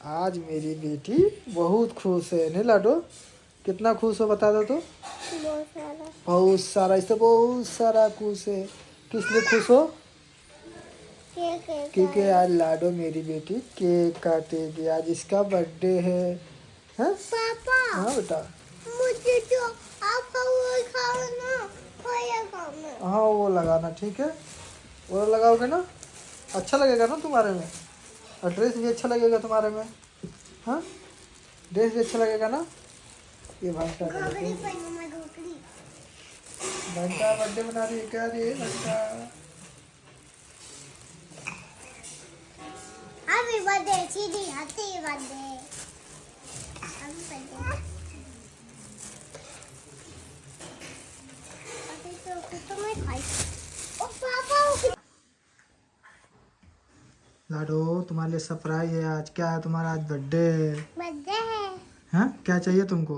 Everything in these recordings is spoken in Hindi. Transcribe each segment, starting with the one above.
आज मेरी बेटी बहुत खुश है नहीं लाडो? कितना खुश हो बता दो तो? बहुत सारा इससे बहुत सारा खुश है। किस लिए खुश हो? क्योंकि आज लाडो मेरी बेटी केक काटेगी। आज इसका बर्थडे है। हाँ पापा हाँ बेटा। मुझे जो आपका वो खाना खाना। हाँ वो लगाना ठीक है। वो लगाओगे ना अच्छा लगेगा ना तुम्हारे में। और ड्रेस भी अच्छा लगेगा तुम्हारे में। हाँ ड्रेस भी अच्छा लगेगा ना। ये घंटा घंटा बर्थडे मना रही है क्या रे घंटा? हैप्पी बर्थडे सीधी हैप्पी बर्थडे। तो मैं खाई ओ पापा लाडो तुम्हारे लिए सरप्राइज है आज। क्या है तुम्हारा आज बर्थडे है? बर्थडे है। हाँ क्या चाहिए तुमको?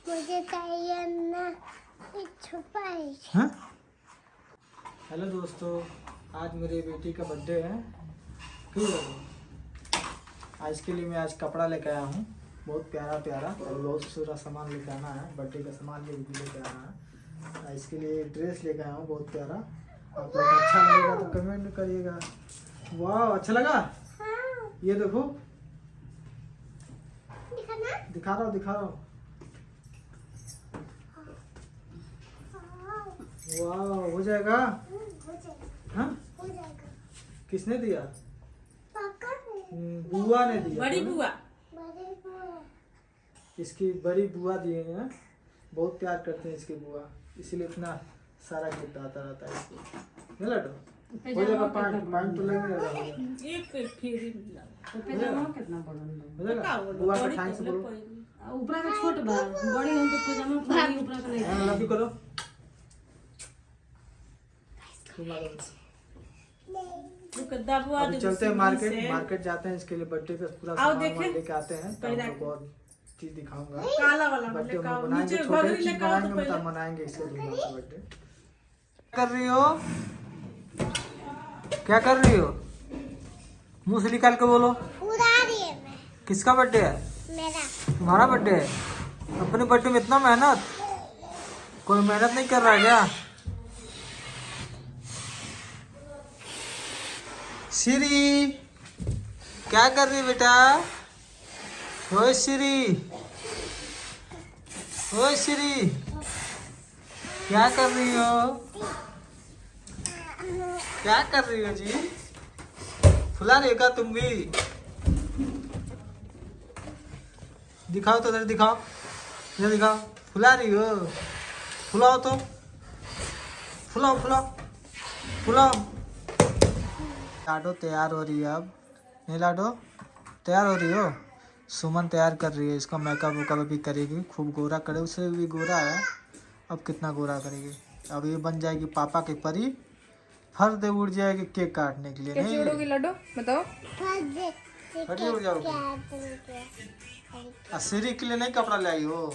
मुझे चाहिए ना एक छुपाई। हाँ हेलो दोस्तों, आज मेरी बेटी का बर्थडे है। ठीक है, आज के लिए मैं आज कपड़ा लेके आया हूँ बहुत प्यारा प्यारा और बहुत सारा सामान लेके आना है। बर्थडे का सामान लेके आना है। इसके लिए ड्रेस लेके आया हूँ बहुत प्यारा। आप लोग अच्छा लगेगा तो कमेंट करिएगा। वाह अच्छा लगा? हाँ ये देखो दिखाना। दिखा रहा हूँ। वाह हो जाएगा। हो जाएगा हाँ हो जाएगा। किसने दिया? पापा ने बुआ ने दिया। बड़ी बुआ बड़े बुआ इसकी बड़ी बुआ दिए हैं। बहुत प्यार करते हैं इसकी बुआ, इसीलिए इतना सारा गिफ्ट आता रहता है इसको। नहीं लटो हो जाएगा। पाँच तो लगे रहेगा। एक फेरी मिला पैजामा कितना बड़ा हो जाएगा। बुआ का थैंक्स बोलो। ऊपर का छोट बा बड़ी हम तो पैजामा खाली ऊपर का नहीं। हाँ लव यू करो। अभी चलते हैं मार्केट जाते हैं। इसके लिए बर्थडे पे पूरा सामान लेके आते हैं। तो हम लोग बहुत चीज दिखाऊंगा। काला वाला बर्थडे लेके आओ, में बनाएंगे, नीचे छोटे बगरी चीज लेके आओ तो बनाएंगे, पहले। मतलब मनाएंगे इससे बर्थडे। कर रही हो? क्या कर रही हो? मुंह से निकाल के बोलो। उड़ा रही है मैं किसका बर्थडे है? मेरा। तुम्हारा बर्थडे है? अपने बर्थडे में इतना मेहनत? कोई मेहनत नहीं कर रहा है क्या? श्री क्या कर रही बेटा? ओए श्री, ओए श्री क्या कर रही हो? क्या कर रही हो जी? फुला रही हो क्या तुम भी? दिखाओ तो इधर दिखाओ, इधर दिखाओ। फुला रही हो? फुलाओ तो, फुलाओ फुलाओ फुलाओ। लाडो तैयार हो रही है अब। नहीं लाडो तैयार हो रही हो? सुमन तैयार कर रही है इसका। मेकअप वेकअप अभी करेगी, खूब गोरा करे। उससे भी गोरा है, अब कितना गोरा करेगी। अब ये बन जाएगी पापा की परी। हर दे उड़ जाएगी केक काटने के लिए। कैसे नहीं उड़ोगी लड्डू बताओ? फटी उड़ जाओगी। श्री के लिए नहीं कपड़ा लाई हो?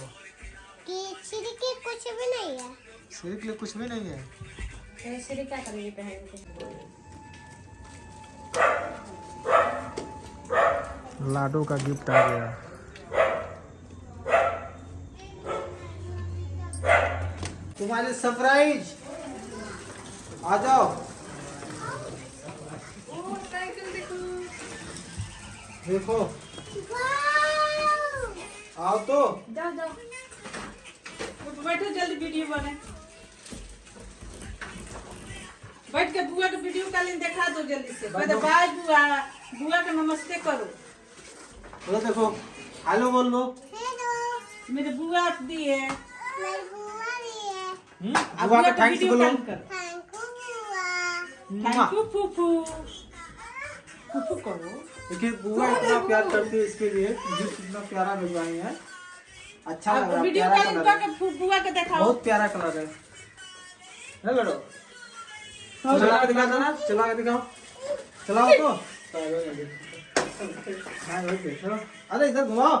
श्री के कुछ भी नहीं है। श्री के लिए कुछ भी नहीं है। श्री क्या करेगी पहन के? लाडो का गिफ्ट आ गया। तुम्हारे सरप्राइज आ जाओ। देखो आओ तो। जाओ जाओ बैठो जल्दी वीडियो बने। बैठ के बुआ के वीडियो कॉलिंग दिखा दो जल्दी से। बाय बुआ, बुआ के नमस्ते करो। बोलो देखो हेलो बोल लो। हेलो मेरे बुआ दिए। मेरी बुआ भी है। अब बुआ का के थैंक्स वीडियो बोलो। कॉल कर। थैंक यू बुआ। थैंक यू फूफू। फूफू करो। देखिए बुआ इतना प्यार करती है, इसके लिए गिफ्ट इतना प्यारा भिजवाई है। अच्छा लग अब रहा है, वीडियो प्यारा कॉलिंग कलर है। करके बुआ के दिखाओ। बहुत प्यारा कलर है। है लड़ो चला के दिखा दो ना, चला के दिखाओ। चलाओ तो। हाँ, चलो। अरे इधर घुमाओ,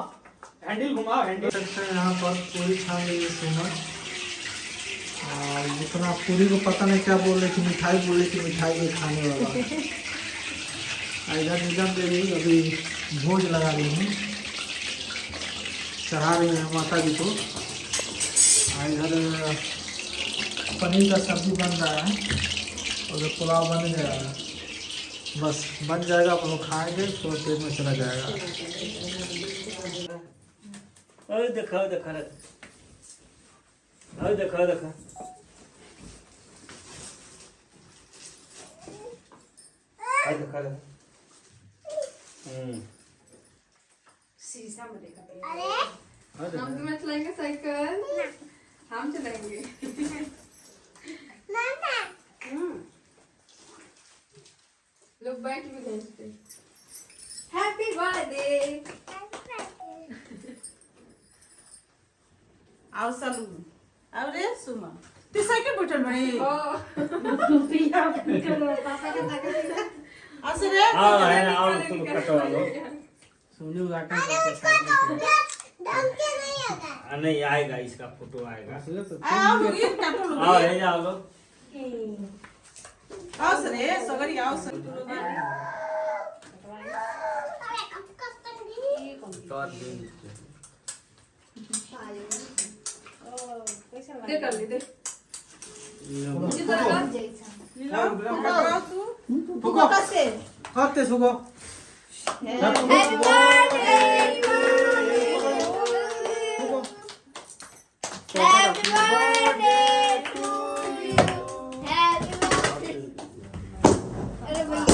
हैंडल घुमाओ, हैंडल। यहाँ पर पूरी छान रही है सुमन। और जितना पूरी को पता नहीं क्या बोल रही थी, मिठाई बोल रही थी, मिठाई भी खाने वाला। इधर निजाम दे रही अभी भोज लगा रही हूँ, चढ़ा रही हैं माता जी को। और इधर पनीर का सब्जी बन रहा है और पुलाव बन गया है। बस बन जाएगा, आप लोग खाएंगे तो पेट में चला जाएगा। अरे देखा देखा अरे देखा देखा अरे देखा देखा शीशा में देखा अरे हम तो मैं चलाएंगे साइकिल हम चलाएंगे मामा लोग बैठ भी भेजते हैप्पी बर्थडे आओ सालू आओ रे सुमा तू साइकिल बैठल बड़ी ओ पापा के ताकत आओ से रे आओ है ना आओ तुम कटवा लो सोनू घाटा दम के नहीं आएगा। नहीं आएगा इसका फोटो आएगा आओ लोग ये काटो लोग आओ है जाओ लो आओ से रे सगरी आओ से अरे कब कब तक दे कर ले दे आओ तू फुको कैसे खाते सुको happy birthday happy birthday to you happy birthday अरे भैया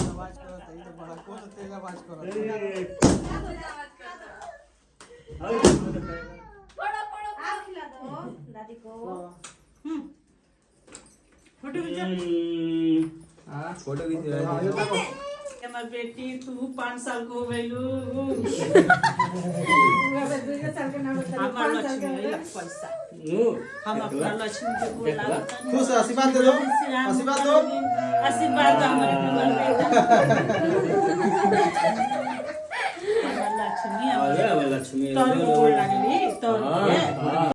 आवाज करो तेज बड़ा को तेज आवाज करो। पड़ो पड़ो आओ खिला दो दादी को फोटो खींचा हां फोटो भी दिया हमर बेटी तू 5 साल को हो गइलू हमर लक्ष्मी पैसा हम अपना लक्ष्मी के बोला खुश आशीर्वाद दे दो, आशीर्वाद दो। आशीर्वाद दो हमारे जीवन में हमर लक्ष्मी अरे लक्ष्मी तो बोल लगली तो हाँ, हाँ।